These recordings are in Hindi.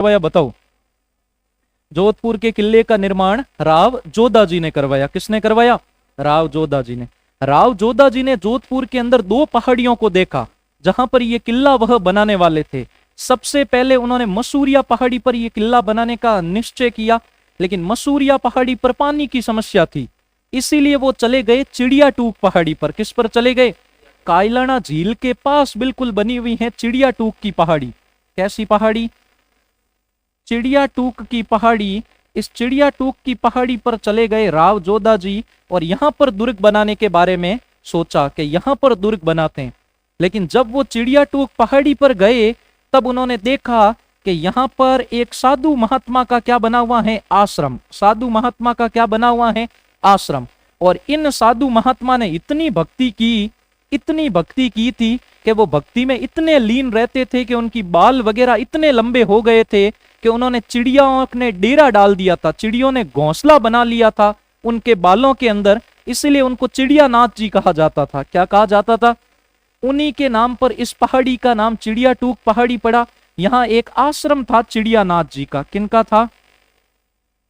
करवाया बताओ? जोधपुर के किले का निर्माण राव जोधा जी ने करवाया। किसने करवाया? राव जोधा जी ने। राव जोधा जी ने जोधपुर के अंदर दो पहाड़ियों को देखा जहां पर ये किला वह बनाने वाले थे। सबसे पहले उन्होंने मसूरिया पहाड़ी पर यह किला बनाने का निश्चय किया, लेकिन मसूरिया पहाड़ी पर पानी की समस्या थी, इसीलिए वो चले गए चिड़िया टूक पहाड़ी पर। किस पर चले गए? कायलाना झील के पास बिल्कुल बनी हुई है चिड़िया टूक की पहाड़ी। कैसी पहाड़ी? चिड़िया टूक की पहाड़ी। इस चिड़िया टूक की पहाड़ी पर चले गए राव जोधा जी और यहां पर दुर्ग बनाने के बारे में सोचा कि यहां पर दुर्ग बनाते हैं। लेकिन जब वो चिड़िया टूक पहाड़ी पर गए तब उन्होंने देखा कि यहां पर एक साधु महात्मा का क्या बना हुआ है? आश्रम। साधु महात्मा का क्या बना हुआ है? आश्रम। और इन साधु महात्मा ने इतनी भक्ति की थी कि वो भक्ति में इतने लीन रहते थे कि उनकी बाल वगैरह इतने लंबे हो गए थे कि उन्होंने चिड़ियों ने डेरा डाल दिया था, चिड़ियों ने घोंसला बना लिया था उनके बालों के अंदर, इसीलिए उनको चिड़ियानाथ जी कहा जाता था। क्या कहा जाता था? उन्हीं के नाम पर इस पहाड़ी का नाम चिड़िया टूक पहाड़ी पड़ा। यहां एक आश्रम था चिड़ियानाथ जी का। किनका था?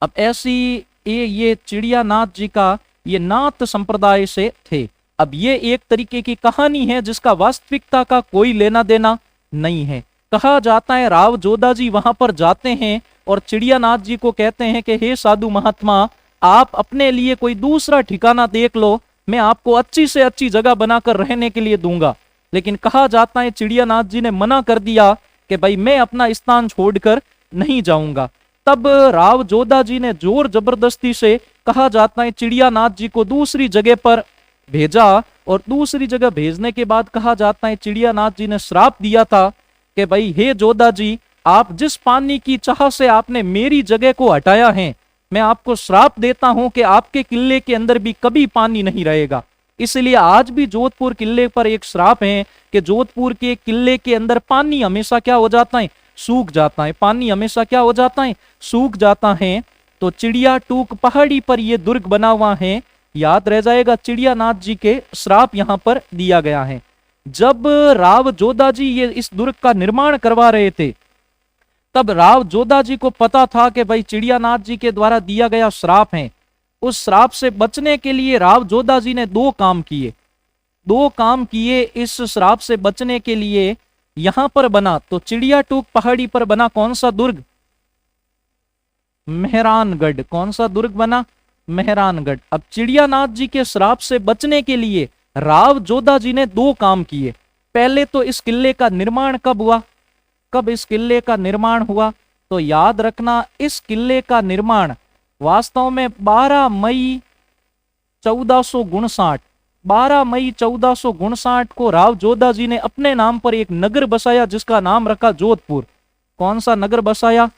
अब ऐसी ये चिड़ियानाथ जी का ये नाथ संप्रदाय से थे। अब ये एक तरीके की कहानी है जिसका वास्तविकता का कोई लेना देना नहीं है। कहा जाता है राव जोधा जी वहां पर जाते हैं और चिड़ियानाथ जी को कहते हैं कि हे साधु महात्मा, आप अपने लिए कोई दूसरा ठिकाना देख लो, मैं आपको अच्छी से अच्छी जगह बनाकर रहने के लिए दूंगा। लेकिन कहा जाता है चिड़ियानाथ जी ने मना कर दिया कि भाई मैं अपना स्थान छोड़कर नहीं जाऊंगा। तब राव जोधा जी ने जोर जबरदस्ती से, कहा जाता है, चिड़ियानाथ जी को दूसरी जगह पर भेजा और दूसरी जगह भेजने के बाद कहा जाता है चिड़ियानाथ जी ने श्राप दिया था कि भाई हे जोधा जी, आप जिस पानी की चाह से आपने मेरी जगह को हटाया है, मैं आपको श्राप देता हूं कि आपके किले के अंदर भी कभी पानी नहीं रहेगा। इसलिए आज भी जोधपुर किले पर एक श्राप है कि जोधपुर के किले के अंदर पानी हमेशा क्या हो जाता है? सूख जाता है। पानी हमेशा क्या हो जाता है? सूख जाता है। तो चिड़िया टूक पहाड़ी पर यह दुर्ग बना हुआ है, याद रह जाएगा, चिड़ियानाथ जी के श्राप यहां पर दिया गया है। जब राव जोधा जी ये इस दुर्ग का निर्माण करवा रहे थे तब राव जोधा जी को पता था कि भाई चिड़ियानाथ जी के द्वारा दिया गया श्राप है। उस श्राप से बचने के लिए राव जोधा जी ने दो काम किए। इस श्राप से बचने के लिए यहां पर बना, तो चिड़िया टूक पहाड़ी पर बना कौन सा दुर्ग? मेहरानगढ़। कौन सा दुर्ग बना? मेहरानगढ़। अब चिड़ियानाथ जी के श्राप से बचने के लिए राव जोधा जी ने दो काम किए। पहले तो इस किले का निर्माण कब हुआ? कब इस किले का निर्माण हुआ? तो याद रखना, इस किले का निर्माण वास्तव में 12 मई 1459 को राव जोधा जी ने अपने नाम पर एक नगर बसाया जिसका नाम रखा जोधपुर। कौन सा नगर बसाया?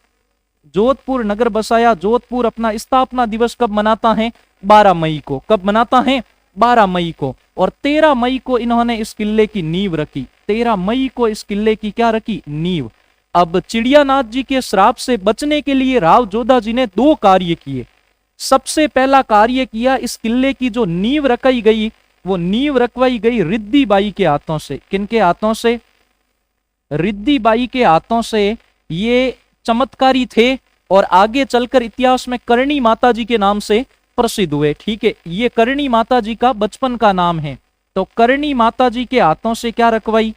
जोधपुर नगर बसाया। जोधपुर अपना स्थापना दिवस कब मनाता है? 12 मई को। कब मनाता है? 12 मई को। और 13 मई को इन्होंने इस किले की नींव रखी। 13 मई को इस किले की क्या रखी? नींव। अब चिड़ियानाथ जी के श्राप से बचने के लिए राव जोधा जी ने दो कार्य किए। सबसे पहला कार्य किया, इस किले की जो नींव रखवाई गई, वो नींव रखवाई गई रिद्धी बाई के हाथों से। किनके हाथों से? रिद्धी बाई के हाथों से। ये चमत्कारी थे और आगे चलकर इतिहास में करणी माता जी के नाम से प्रसिद्ध हुए। ठीक है, ये करणी माता जी का बचपन का नाम है। तो करणी माता जी के हाथों से क्या रखवाई?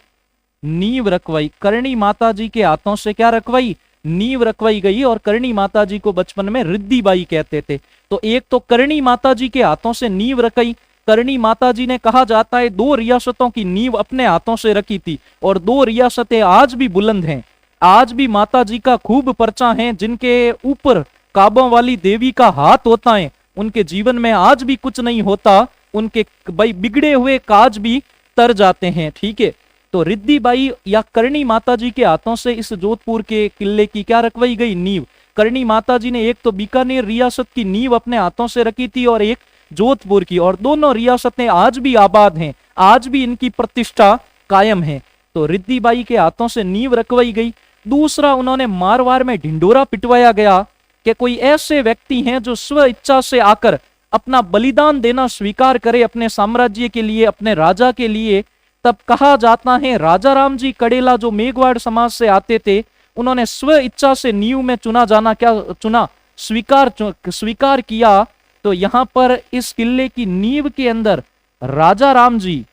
नींव रखवाई। करणी माता जी के हाथों से क्या रखवाई? नींव रखवाई गई। और करणी माता जी को बचपन में रिद्धी बाई कहते थे। तो एक तो करणी माता जी के हाथों से नींव रखी। करणी माता जी ने, कहा जाता है, 2 रियासतों की नींव अपने हाथों से रखी थी और 2 रियासतें आज भी बुलंद हैं। आज भी माता जी का खूब पर्चा है। जिनके ऊपर काबों वाली देवी का हाथ होता है उनके जीवन में आज भी कुछ नहीं होता, उनके भाई बिगड़े हुए काज भी तर जाते हैं। ठीक है, तो रिद्धी बाई या करणी माता जी के हाथों से इस जोधपुर के किले की क्या रखवाई गई? नींव। करणी माता जी ने एक तो बीकानेर रियासत की नींव अपने हाथों से रखी थी और एक जोधपुर की, और दोनों रियासतें आज भी आबाद हैं, आज भी इनकी प्रतिष्ठा कायम है। तो रिद्धी बाई के हाथों से नींव रखवाई गई। दूसरा, उन्होंने मारवाड़ में ढिंडोरा पिटवाया गया कि कोई ऐसे व्यक्ति हैं जो स्व इच्छा से आकर अपना बलिदान देना स्वीकार करे अपने साम्राज्य के लिए, अपने राजा के लिए। तब कहा जाता है राजा राम जी कड़ेला जो मेघवाड़ समाज से आते थे, उन्होंने स्व इच्छा से नींव में चुना जाना क्या चुना, स्वीकार किया। तो यहां पर इस किले की नींव के अंदर राजा राम जी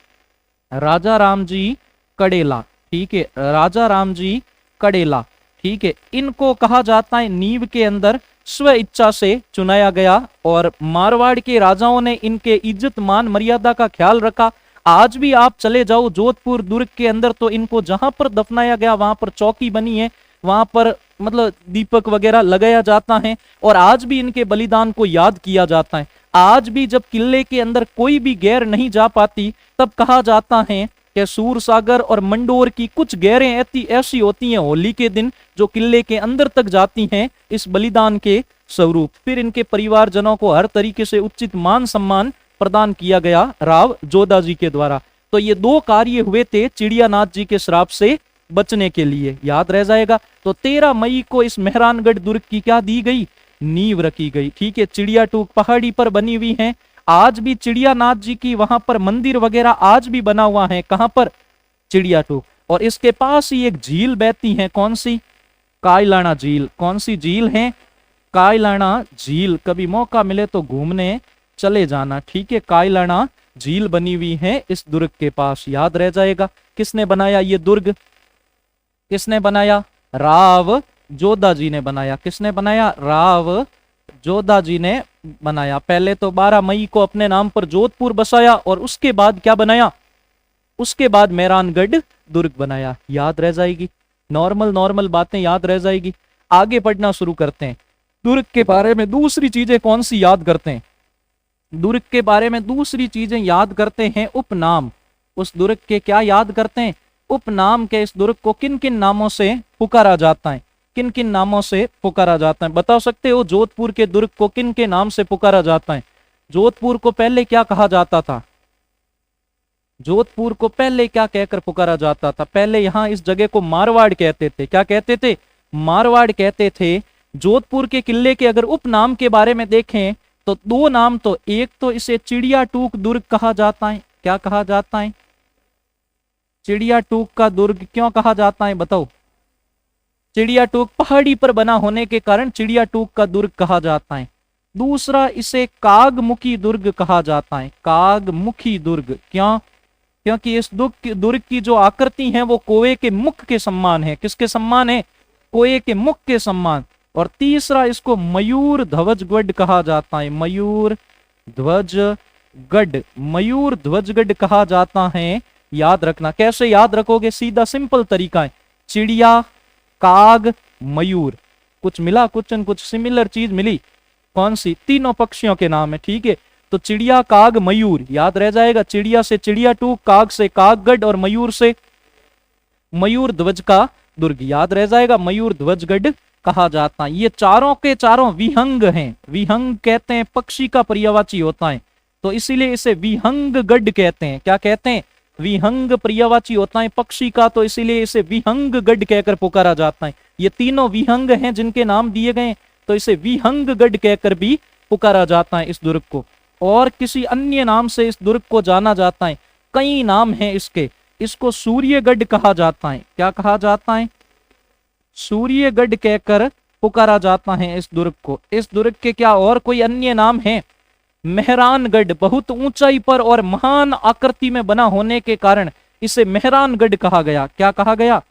कड़ेला, ठीक है, राजा राम जी कड़ेला, ठीक है, इनको कहा जाता है नींव के अंदर स्व इच्छा से चुनाया गया। और मारवाड़ के राजाओं ने इनके इज्जत मान मर्यादा का ख्याल रखा। आज भी आप चले जाओ जोधपुर दुर्ग के अंदर तो इनको जहां पर दफनाया गया वहां पर चौकी बनी है, वहां पर मतलब दीपक वगैरह लगाया जाता है और आज भी इनके बलिदान को याद किया जाता है। आज भी जब किले के अंदर कोई भी गैर नहीं जा पाती तब कहा जाता है कि सूरसागर और मंडोर की कुछ गैरें ऐसी होती हैं होली के दिन जो किले के अंदर तक जाती हैं इस बलिदान के स्वरूप। फिर इनके परिवारजनों को हर तरीके से उचित मान सम्मान प्रदान किया गया राव जोधा जी के द्वारा। तो ये दो कार्य हुए थे चिड़ियानाथ जी के श्राप से बचने के लिए, याद रह जाएगा। तो 13 मई को इस मेहरानगढ़ दुर्ग की क्या दी गई, नींव रखी गई, ठीक है। चिड़िया टूक पहाड़ी पर बनी हुई है। आज भी चिड़ियानाथ जी की वहां पर मंदिर वगैरह आज भी बना हुआ है, कहां पर, चिड़िया टूक। और इसके पास ही एक झील बहती है, कौन सी, कायलाना झील। कौन सी झील है, कायलाना झील। कभी मौका मिले तो घूमने चले जाना, ठीक है। कायलाना झील बनी हुई है इस दुर्ग के पास, याद रह जाएगा। किसने बनाया ये दुर्ग, किसने बनाया, राव जोधा जी ने बनाया। किसने बनाया, राव जोधा जी ने बनाया। पहले तो 12 मई को अपने नाम पर जोधपुर बसाया और उसके बाद क्या बनाया, उसके बाद मेहरानगढ़ दुर्ग बनाया, याद रह जाएगी। नॉर्मल बातें याद रह जाएगी। आगे पढ़ना शुरू करते हैं। दुर्ग के बारे में दूसरी चीजें कौन सी याद करते हैं, दुर्ग के बारे में दूसरी चीजें याद करते हैं, उपनाम। उस दुर्ग के क्या याद करते हैं, उपनाम के। इस दुर्ग को किन किन नामों से पुकारा जाता है, किन किन नामों से पुकारा जाता है, बता सकते हो। जोधपुर के दुर्ग को किन के नाम से पुकारा जाता है। जोधपुर को पहले क्या कहा जाता था, जोधपुर को पहले क्या कहकर पुकारा जाता था, पहले यहां इस जगह को मारवाड़ कहते थे। क्या कहते थे, मारवाड़ कहते थे। जोधपुर के किले के अगर उपनाम के बारे में देखें तो दो नाम, तो एक तो इसे चिड़िया टूक दुर्ग कहा जाता है। क्या कहा जाता है, चिड़िया टूक का दुर्ग क्यों कहा जाता है, बताओ। चिड़िया टूक पहाड़ी पर बना होने के कारण चिड़िया टूक का दुर्ग कहा जाता है। दूसरा, इसे कागमुखी दुर्ग कहा जाता है। कागमुखी दुर्ग क्यों, क्योंकि इस दुर्ग की जो आकृति है वो कोए के मुख के सम्मान है। किसके सम्मान है, कोए के मुख के सम्मान। और तीसरा, इसको मयूर ध्वजगढ़ कहा जाता है। मयूर ध्वजगढ़, मयूर ध्वजगढ़ कहा जाता है, याद रखना। कैसे याद रखोगे, सीधा सिंपल तरीका है, चिड़िया काग मयूर, कुछ मिला, कुछ सिमिलर चीज मिली, कौन सी, तीनों पक्षियों के नाम है, ठीक है। तो चिड़िया काग मयूर याद रह जाएगा। चिड़िया से चिड़िया टूक, काग से कागगढ़ और मयूर से मयूर ध्वज का दुर्ग, याद रह जाएगा। मयूर ध्वजगढ़ कहा जाता है। ये चारों के चारों विहंग हैं। विहंग कहते हैं पक्षी का पर्यायवाची होता है, तो इसीलिए इसे विहंगगढ़ कहते हैं। क्या कहते हैं, विहंग पर्यायवाची होता है पक्षी का, तो इसीलिए इसे विहंगगढ़ कहकर पुकारा जाता है। ये तीनों विहंग हैं जिनके नाम दिए गए, तो इसे विहंगगढ़ कहकर भी पुकारा जाता है इस दुर्ग को। और किसी अन्य नाम से इस दुर्ग को जाना जाता है, कई नाम हैं इसके। इसको सूर्यगढ़ कहा जाता है। क्या कहा जाता है, सूर्यगढ़ कहकर पुकारा जाता है इस दुर्ग को। इस दुर्ग के क्या और कोई अन्य नाम है, मेहरानगढ़, बहुत ऊंचाई पर और महान आकृति में बना होने के कारण इसे मेहरानगढ़ कहा गया। क्या कहा गया,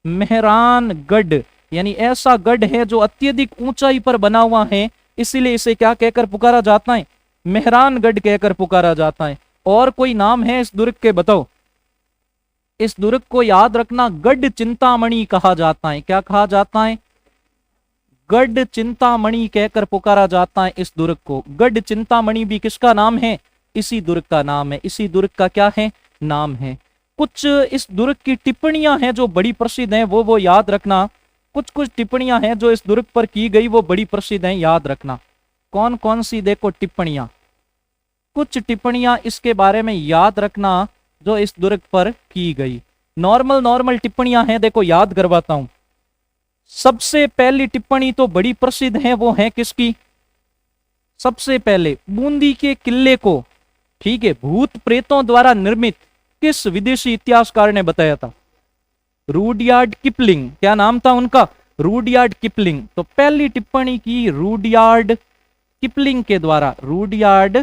मेहरानगढ़, यानी ऐसा गढ़ है जो अत्यधिक ऊंचाई पर बना हुआ है, इसीलिए इसे क्या कहकर पुकारा जाता है, मेहरानगढ़ कहकर पुकारा जाता है। और कोई नाम है इस दुर्ग के, बताओ। इस दुर्ग को याद रखना, गढ़ चिंतामणि कहा जाता है। क्या कहा जाता है, गढ़ चिंतामणि कहकर पुकारा जाता है इस दुर्ग को। गढ़ चिंतामणि भी किसका नाम है, इसी दुर्ग का नाम है, इसी दुर्ग का क्या है, नाम है। कुछ इस दुर्ग की टिप्पणियां हैं जो बड़ी प्रसिद्ध हैं, वो याद रखना। कुछ टिप्पणियां हैं जो इस दुर्ग पर की गई, वो बड़ी प्रसिद्ध हैं, याद रखना। कौन कौन सी, देखो टिप्पणियां, कुछ टिप्पणियां इसके बारे में याद रखना जो इस दुर्ग पर की गई। नॉर्मल टिप्पणियां हैं, देखो याद करवाता हूं। सबसे पहली टिप्पणी तो बड़ी प्रसिद्ध है, वो है किसकी, सबसे पहले बूंदी के किले को, ठीक है, भूत प्रेतों द्वारा निर्मित किस विदेशी इतिहासकार ने बताया था, रूडयार्ड किपलिंग। क्या नाम था उनका? Rudyard Kipling. तो पहली टिप्पणी की रूडयार्ड किपलिंग के द्वारा, रूडयार्ड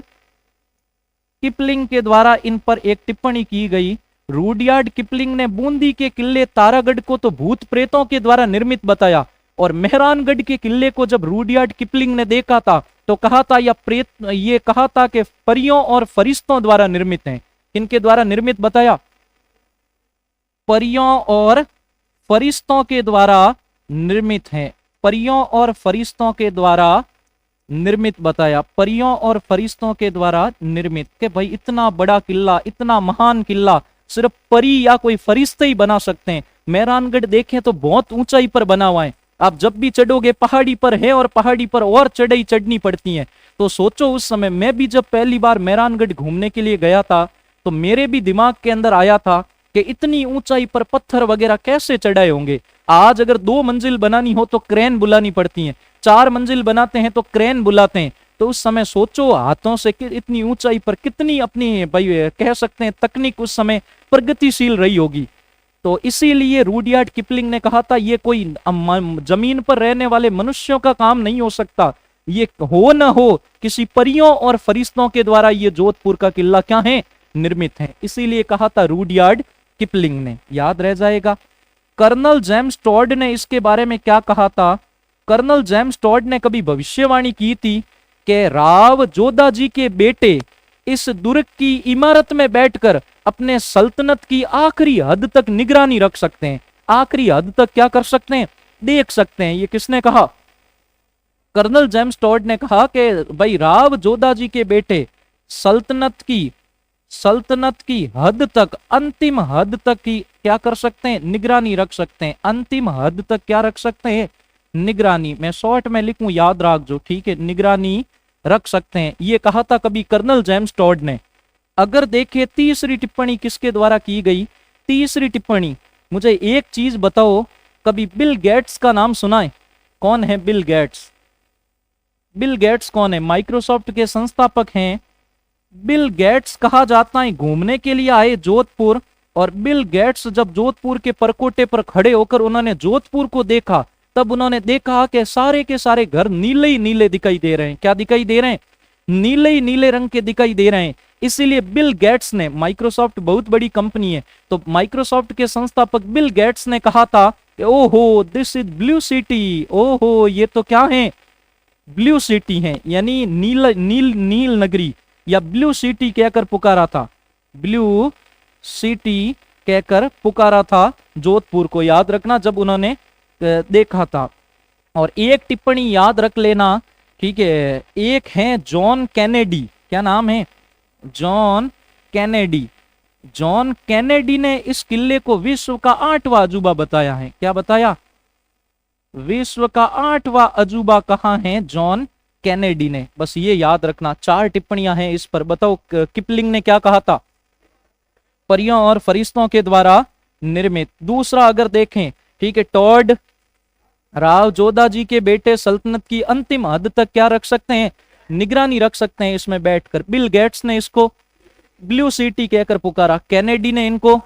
किपलिंग के द्वारा इन पर एक टिप्पणी की गई। रूडयार्ड किपलिंग ने बूंदी के किले तारागढ़ को तो भूत प्रेतों के द्वारा निर्मित बताया, और मेहरानगढ़ के किले को जब रूडयार्ड किपलिंग ने देखा था तो कहा था ये कहा था कि परियों और फरिश्तों द्वारा निर्मित हैं। किनके द्वारा निर्मित बताया? परियों और फरिश्तों के द्वारा निर्मित हैं। परियों और फरिश्तों के द्वारा निर्मित बताया, परियों और फरिश्तों के द्वारा निर्मित। कि भाई इतना बड़ा किला, इतना महान किला सिर्फ परी या कोई फरिश्ते ही बना सकते हैं। मेहरानगढ़ देखें तो बहुत ऊंचाई पर बना हुआ है, आप जब भी चढ़ोगे पहाड़ी पर है, और पहाड़ी पर और चढ़ाई चढ़नी पड़ती है। तो सोचो उस समय मैं भी जब पहली बार मेहरानगढ़ घूमने के लिए गया था तो मेरे भी दिमाग के अंदर आया था कि इतनी ऊंचाई पर पत्थर वगैरह कैसे चढ़ाए होंगे। आज अगर 2 मंजिल बनानी हो तो क्रेन बुलानी पड़ती है, 4 मंजिल बनाते हैं तो क्रेन बुलाते हैं। तो उस समय सोचो हाथों से इतनी ऊंचाई पर कितनी अपनी भाई कह सकते हैं तकनीक उस समय प्रगतिशील रही होगी। तो इसीलिए रूडयार्ड किपलिंग ने कहा था ये कोई जमीन पर रहने वाले मनुष्यों का काम नहीं हो सकता, ये हो न हो किसी परियों और फरिश्तों के द्वारा ये जोधपुर का किला क्या है? निर्मित है। इसीलिए कहा था रूडयार्ड किपलिंग ने, याद रह जाएगा। कर्नल जेम्स टॉड ने इसके बारे में क्या कहा था? कर्नल जेम्स टॉड ने कभी भविष्यवाणी की थी कि राव जोधाजी के बेटे इस दुर्ग की इमारत में बैठकर अपने सल्तनत की आखिरी हद तक निगरानी रख सकते हैं। आखिरी हद तक क्या कर सकते हैं? देख सकते हैं। ये किसने कहा? कर्नल जेम्स टॉड ने कहा कि भाई राव जोधाजी के बेटे सल्तनत की हद तक, अंतिम हद तक की क्या कर सकते हैं? निगरानी रख सकते हैं। अंतिम हद तक क्या रख सकते हैं? निगरानी। मैं शॉर्ट में लिखूं, याद रख जो, ठीक है, निगरानी रख सकते हैं। ये कहा था कभी कर्नल जेम्स टॉड ने। अगर देखे तीसरी टिप्पणी किसके द्वारा की गई? तीसरी टिप्पणी, मुझे एक चीज बताओ, कभी बिल गेट्स का नाम सुना है? कौन है बिल गेट्स? बिल गेट्स कौन है? माइक्रोसॉफ्ट के संस्थापक हैं। बिल गेट्स कहा जाता है घूमने के लिए आए जोधपुर, और बिल गेट्स जब जोधपुर के परकोटे पर खड़े होकर उन्होंने जोधपुर को देखा, तब उन्होंने देखा कि सारे के सारे घर नीले ही नीले दिखाई दे रहे हैं। क्या दिखाई दे रहे हैं? नीले ही नीले रंग के दिखाई दे रहे हैं। इसीलिए बिल गेट्स ने, माइक्रोसॉफ्ट बहुत बड़ी कंपनी है, तो माइक्रोसॉफ्ट के संस्थापक बिल गेट्स ने कहा था कि ओहो दिस इज ब्लू सिटी, ओहो ये तो क्या है? ब्लू सिटी है, यानी नील नगरी या ब्लू सिटी कहकर पुकारा था। ब्लू सिटी कहकर पुकारा था जोधपुर को, याद रखना, जब उन्होंने देखा था। और एक टिप्पणी याद रख लेना, ठीक है, एक है जॉन कैनेडी। क्या नाम है? John Kennedy. जॉन कैनेडी ने इस किले को विश्व का 8वां अजूबा बताया है। क्या बताया? विश्व का 8वां अजूबा कहाँ है? जॉन कैनेडी ने। बस ये याद रखना। 4 टिप्पणियां हैं इस पर। बताओ किपलिंग ने क्या कहा था? परियों और फरिश्तों के द्वारा निर्मित। दूसरा अगर देखें, ठीक है, टॉड राव जोधाजी के बेटे सल्तनत की अंतिम हद तक क्या रख सकते हैं? निगरानी रख सकते हैं इसमें बैठकर। बिल गेट्स ने इसको ब्लू सिटी कहकर पुकारा, कैनेडी ने इनको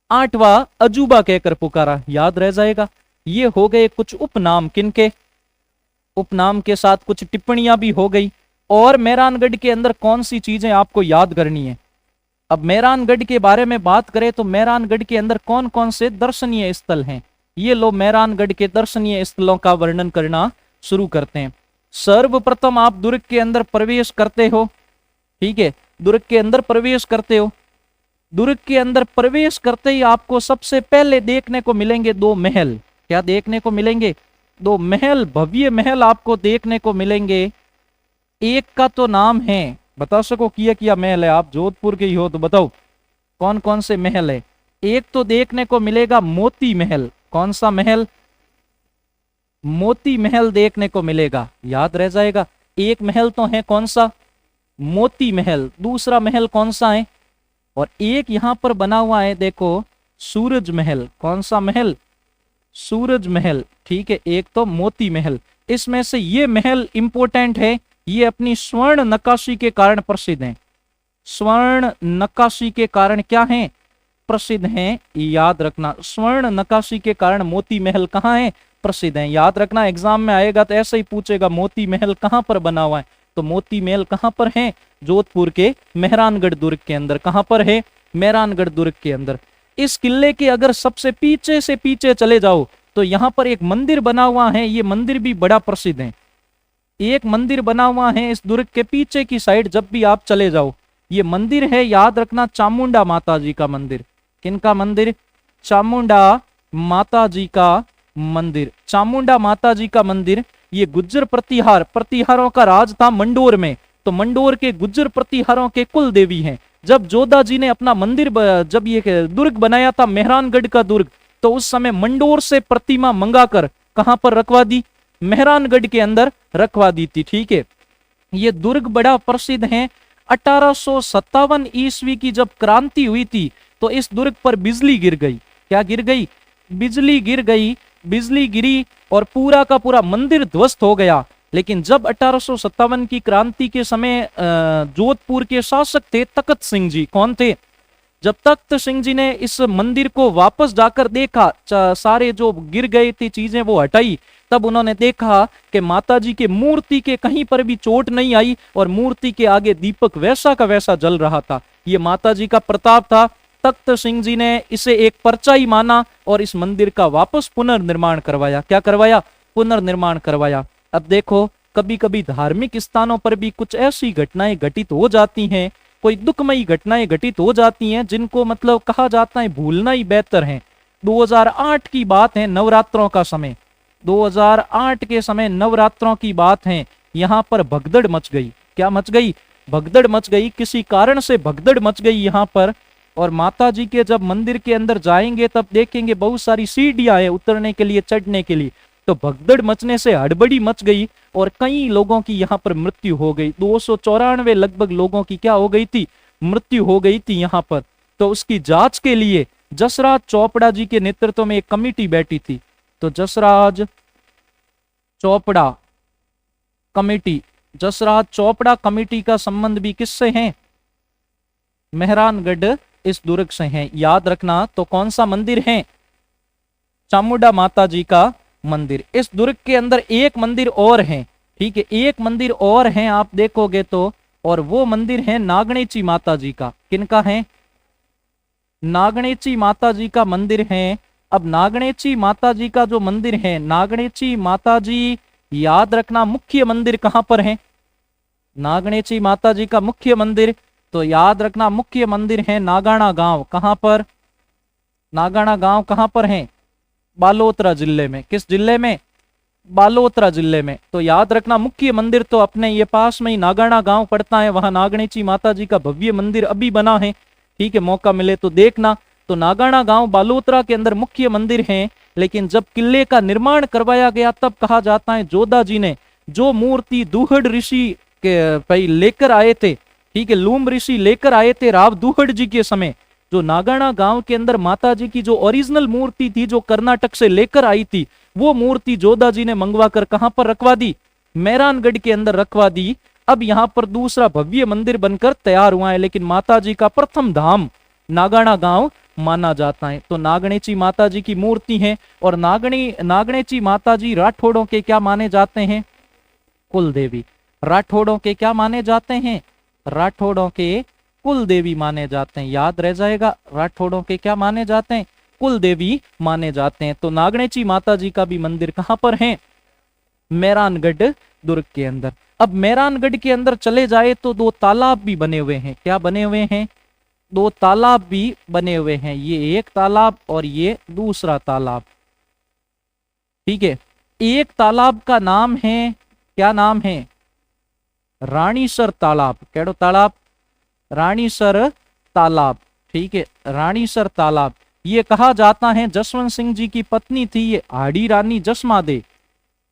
8वां अजूबा कहकर पुकारा। याद रह जाएगा। ये हो गए कुछ उपनाम। किनके? उपनाम के साथ कुछ टिप्पणियां भी हो गई। और मेहरानगढ़ के अंदर कौन सी चीजें आपको याद करनी है? अब मेहरानगढ़ के बारे में बात करें तो मेहरानगढ़ के अंदर कौन कौन से दर्शनीय स्थल हैं? ये लो मेहरानगढ़ के दर्शनीय स्थलों का वर्णन करना शुरू करते हैं। सर्वप्रथम आप दुर्ग के अंदर प्रवेश करते हो, ठीक है, दुर्ग के अंदर प्रवेश करते हो। दुर्ग के अंदर प्रवेश करते ही आपको सबसे पहले देखने को मिलेंगे 2 महल। क्या देखने को मिलेंगे? 2 महल, भव्य महल आपको देखने को मिलेंगे। एक का तो नाम है, बता सको किया महल है, आप जोधपुर के ही हो तो बताओ कौन कौन से महल है। एक तो देखने को मिलेगा मोती महल। कौन सा महल? मोती महल देखने को मिलेगा। याद रह जाएगा। एक महल तो है कौन सा? मोती महल। दूसरा महल कौन सा है? और एक यहां पर बना हुआ है, देखो, सूरज महल। कौन सा महल? सूरज महल, ठीक है। एक तो मोती महल। इसमें से ये महल इंपोर्टेंट है, ये अपनी स्वर्ण नक्काशी के कारण प्रसिद्ध है। स्वर्ण नक्काशी के कारण क्या है? प्रसिद्ध हैं, याद रखना। स्वर्ण नकाशी के कारण मोती महल कहाँ है? प्रसिद्ध है। याद रखना, एग्जाम में आएगा तो ऐसे ही पूछेगा मोती महल कहाँ पर बना हुआ है, तो मोती महल कहाँ पर है? जोधपुर के मेहरानगढ़ दुर्ग के अंदर। कहाँ पर है? मेहरानगढ़ दुर्ग के अंदर। इस किले के अगर सबसे पीछे से पीछे चले जाओ तो यहाँ पर एक मंदिर बना हुआ है, ये मंदिर भी बड़ा प्रसिद्ध है। एक मंदिर बना हुआ है इस दुर्ग के पीछे की साइड, जब भी आप चले जाओ ये मंदिर है, याद रखना, चामुंडा माता जी का मंदिर। किनका मंदिर? चामुंडा माता जी का मंदिर। चामुंडा माता जी का मंदिर। ये गुज्जर प्रतिहारों का राज था मंडोर में, तो मंडोर के गुज्जर प्रतिहारों के कुल देवी हैं। जब जोधा जी ने अपना मंदिर जब ये दुर्ग बनाया था मेहरानगढ़ का दुर्ग, तो उस समय मंडोर से प्रतिमा मंगाकर कहां पर रखवा दी? मेहरानगढ़ के अंदर रखवा दी थी। ठीक है, ये दुर्ग बड़ा प्रसिद्ध है। 1857 ईस्वी की जब क्रांति हुई थी तो इस दुर्ग पर बिजली गिर गई। क्या गिर गई? बिजली गिर गई। बिजली गिरी और पूरा का पूरा मंदिर ध्वस्त हो गया। लेकिन जब 1857 की क्रांति के समय जोधपुर के शासक थे तख्त सिंह जी। कौन थे? जब तख्त सिंह जी ने इस मंदिर को वापस जाकर देखा, सारे जो गिर गए थे चीजें वो हटाई, तब उन्होंने देखा कि माता जी के मूर्ति के कहीं पर भी चोट नहीं आई और मूर्ति के आगे दीपक वैसा का वैसा जल रहा था। ये माता जी का प्रताप था। तख्त सिंह जी ने इसे एक परचाई माना और इस मंदिर का वापस पुनर्निर्माण करवाया। क्या करवाया? पुनर्निर्माण करवाया। अब देखो, कभी कभी धार्मिक स्थानों पर भी कुछ ऐसी घटनाएं घटित हो जाती हैं, कोई दुखमयी घटनाएं घटित हो जाती हैं जिनको मतलब कहा जाता है भूलना ही बेहतर है। 2008 की बात है, नवरात्रों का समय। 2008 के समय नवरात्रों की बात है। यहाँ पर भगदड़ मच गई। क्या मच गई? भगदड़ मच गई। किसी कारण से भगदड़ मच गई यहाँ पर। और माता जी के जब मंदिर के अंदर जाएंगे तब देखेंगे बहुत सारी सीढ़ियां हैं उतरने के लिए, चढ़ने के लिए। तो भगदड़ मचने से हड़बड़ी मच गई और कई लोगों की यहाँ पर मृत्यु हो गई। 294 लगभग लोगों की क्या हो गई थी? मृत्यु हो गई थी यहाँ पर। तो उसकी जांच के लिए जसराज चोपड़ा जी के नेतृत्व में एक कमेटी बैठी थी। तो जसराज चोपड़ा कमेटी, जसराज चोपड़ा कमेटी का संबंध भी किससे है? मेहरानगढ़ इस दुर्ग से है। याद रखना। तो कौन सा मंदिर है? चामुंडा माता जी का मंदिर। इस दुर्ग के अंदर एक मंदिर और है। ठीक है, एक मंदिर और है आप देखोगे तो, और वो मंदिर है नागणेची माता जी का। किनका है? नागणेची माता जी का मंदिर है। अब नागणेची माता जी का जो मंदिर है, नागणेची माता जी, याद रखना, मुख्य मंदिर कहां पर है? नागणेची माता जी का मुख्य मंदिर, तो याद रखना मुख्य मंदिर है नागाना गांव। कहां पर? नागाना गांव कहां पर है? बालोतरा जिले में। किस जिले में? बालोतरा जिले में। तो याद रखना मुख्य मंदिर तो अपने ये पास में ही नागाना गांव पड़ता है, वहां नागणेची माता जी का भव्य मंदिर अभी बना है। ठीक है, मौका मिले तो देखना। तो नागाना गांव बालोतरा के अंदर मुख्य मंदिर है। लेकिन जब किले का निर्माण करवाया गया तब कहा जाता है जोधा जी ने जो मूर्ति दूहड़ ऋषि के लेकर आए थे, ठीक है, लूम ऋषि लेकर आए थे राव दूहड़ जी के समय, जो नागाना गांव के अंदर माता जी की जो ओरिजिनल मूर्ति थी जो कर्नाटक से लेकर आई थी, वो मूर्ति जोधा जी ने मंगवा कर कहां पर रखवा दी? मेहरानगढ़ के अंदर रखवा दी। अब यहाँ पर दूसरा भव्य मंदिर बनकर तैयार हुआ है। लेकिन माता जी का प्रथम धाम नागाना गांव माना जाता है। तो नागणेची माता जी की मूर्ति है। और नागणेची माता जी राठौड़ों के क्या माने जाते हैं? कुल देवी। राठौड़ों के क्या माने जाते हैं? राठौड़ों के कुल देवी माने जाते हैं। याद रह जाएगा, राठौड़ों के क्या माने जाते हैं? कुल देवी माने जाते हैं। तो नागणेची माता जी का भी मंदिर कहां पर है? मेहरानगढ़ दुर्ग के अंदर। अब मेहरानगढ़ के अंदर चले जाए तो दो तालाब भी बने हुए हैं। क्या बने हुए हैं? दो तालाब भी बने हुए हैं। ये एक तालाब और ये दूसरा तालाब। ठीक है, एक तालाब का नाम है, क्या नाम है? रानीसर तालाब। केड़ो तालाब? रानीसर तालाब। ठीक है, रानीसर तालाब। ये कहा जाता है जसवंत सिंह जी की पत्नी थी ये आड़ी रानी जसमा दे।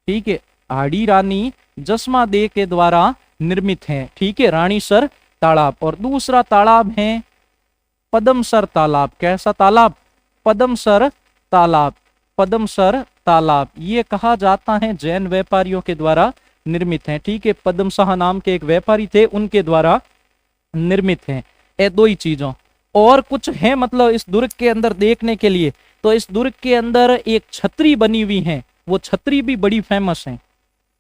ठीक है, आड़ी रानी जसमा दे के द्वारा निर्मित है। ठीक है, रानीसर तालाब। और दूसरा तालाब है पदमसर तालाब। कैसा तालाब? पदमसर तालाब। पदमसर तालाब ये कहा जाता है जैन व्यापारियों के द्वारा निर्मित है। ठीक है, पद्म शाह नाम के एक व्यापारी थे, उनके द्वारा निर्मित है। ये दो ही चीजों, और कुछ है मतलब इस दुर्ग के अंदर देखने के लिए? तो इस दुर्ग के अंदर एक छतरी बनी हुई है, वो छतरी भी बड़ी फेमस है।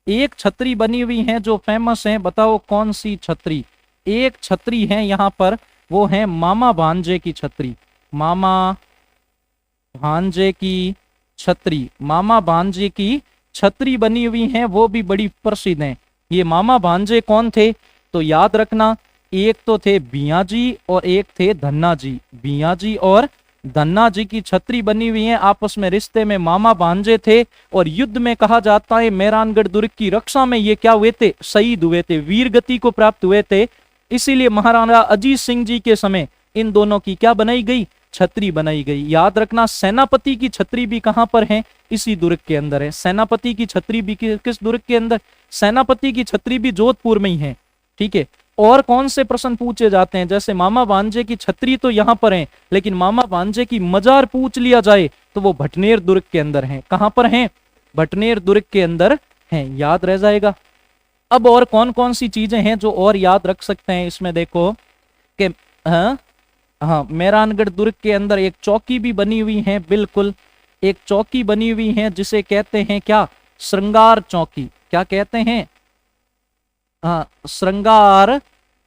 एक छतरी बनी हुई है जो फेमस है, बताओ कौन सी छतरी? एक छतरी है यहाँ पर, वो है मामा भांजे की छतरी। मामा भांजे की छतरी, मामा भांजे की छतरी बनी हुई है, वो भी बड़ी प्रसिद्ध है। ये मामा भांजे कौन थे? तो याद रखना, एक तो थे बिया जी और एक थे धन्ना जी। बिया जी और धन्ना जी की छतरी बनी हुई है, आपस में रिश्ते में मामा भांजे थे। और युद्ध में कहा जाता है मेहरानगढ़ दुर्ग की रक्षा में ये क्या हुए थे? शहीद हुए थे, वीर गति को प्राप्त हुए थे। इसीलिए महाराणा अजीत सिंह जी के समय इन दोनों की क्या बनाई गई? छतरी बनाई गई। याद रखना, सेनापति की छतरी भी कहां पर है? इसी दुर्ग के अंदर है। सेनापति की छतरी भी किस दुर्ग के अंदर? सेनापति की छतरी भी जोधपुर में ही है। ठीक है। और कौन से प्रश्न पूछे जाते हैं? जैसे मामा भांजे की छतरी तो यहां पर है, लेकिन मामा भांजे की मजार पूछ लिया जाए तो वो भटनेर दुर्ग के अंदर है। कहां पर है? भटनेर दुर्ग के अंदर है। याद रह जाएगा। अब और कौन कौन सी चीजें हैं जो और याद रख सकते हैं इसमें? देखो कि हाँ, मेहरानगढ़ दुर्ग के अंदर एक चौकी भी बनी हुई है। बिल्कुल, एक चौकी बनी हुई है जिसे कहते हैं क्या? श्रृंगार चौकी। क्या कहते हैं? हाँ, श्रृंगार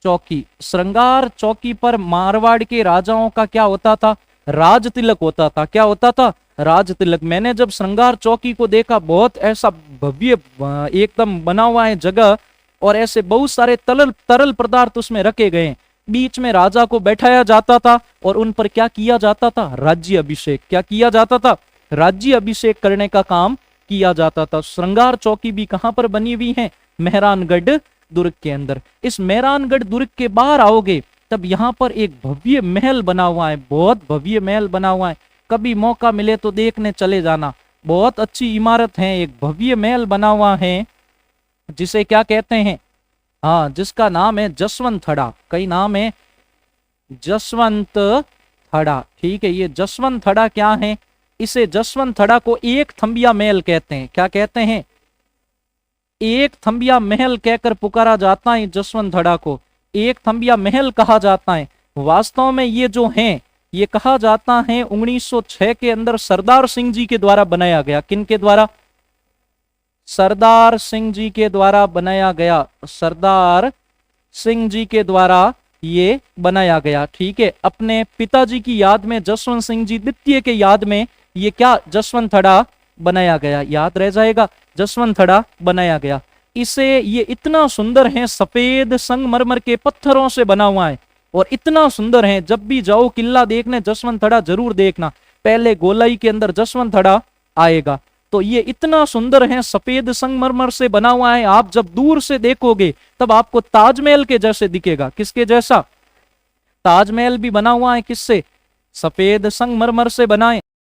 चौकी। श्रृंगार चौकी पर मारवाड़ के राजाओं का क्या होता था? राज तिलक होता था। क्या होता था? राज तिलक। मैंने जब श्रृंगार चौकी को देखा, बहुत ऐसा भव्य एकदम बना हुआ है जगह, और ऐसे बहुत सारे तरल पदार्थ उसमें रखे गए। बीच में राजा को बैठाया जाता था और उन पर क्या किया जाता था? राज्य अभिषेक। क्या किया जाता था? राज्य अभिषेक करने का काम किया जाता था। श्रृंगार चौकी भी कहां पर बनी हुई है? मेहरानगढ़ दुर्ग के अंदर। इस मेहरानगढ़ दुर्ग के बाहर आओगे तब यहां पर एक भव्य महल बना हुआ है, बहुत भव्य महल बना हुआ है। कभी मौका मिले तो देखने चले जाना। बहुत अच्छी इमारत है, एक भव्य महल बना हुआ है जिसे क्या कहते हैं? हाँ, जिसका नाम है जसवंत थड़ा। कई नाम है? जसवंत थड़ा। ठीक है, ये जसवंत थड़ा क्या है? इसे जसवंत थड़ा को एक थंबिया महल कहते हैं। क्या कहते हैं? एक थंबिया महल कहकर पुकारा जाता है जसवंत थड़ा को। एक थंबिया महल कहा जाता है। वास्तव में ये जो है, ये कहा जाता है 1906 के अंदर सरदार सिंह जी के द्वारा बनाया गया। किन के द्वारा? सरदार सिंह जी के द्वारा बनाया गया। सरदार सिंह जी के द्वारा ये बनाया गया। ठीक है, अपने पिताजी की याद में, जसवंत सिंह जी द्वितीय के याद में ये क्या? जसवंत थड़ा बनाया गया। याद रह जाएगा, जसवंत थड़ा बनाया गया। इसे ये इतना सुंदर है, सफेद संगमरमर के पत्थरों से बना हुआ है और इतना सुंदर है। जब भी जाओ किला देखने, जसवंत थड़ा जरूर देखना। पहले गोलाई के अंदर जसवंत थड़ा आएगा। तो ये इतना सुंदर है, सफेद संगमरमर से बना हुआ है। आप जब दूर से देखोगे तब आपको ताजमहल के जैसे दिखेगा। किसके जैसा? ताजमहल भी बना हुआ है किससे? सफेद संगमरमर से बना है।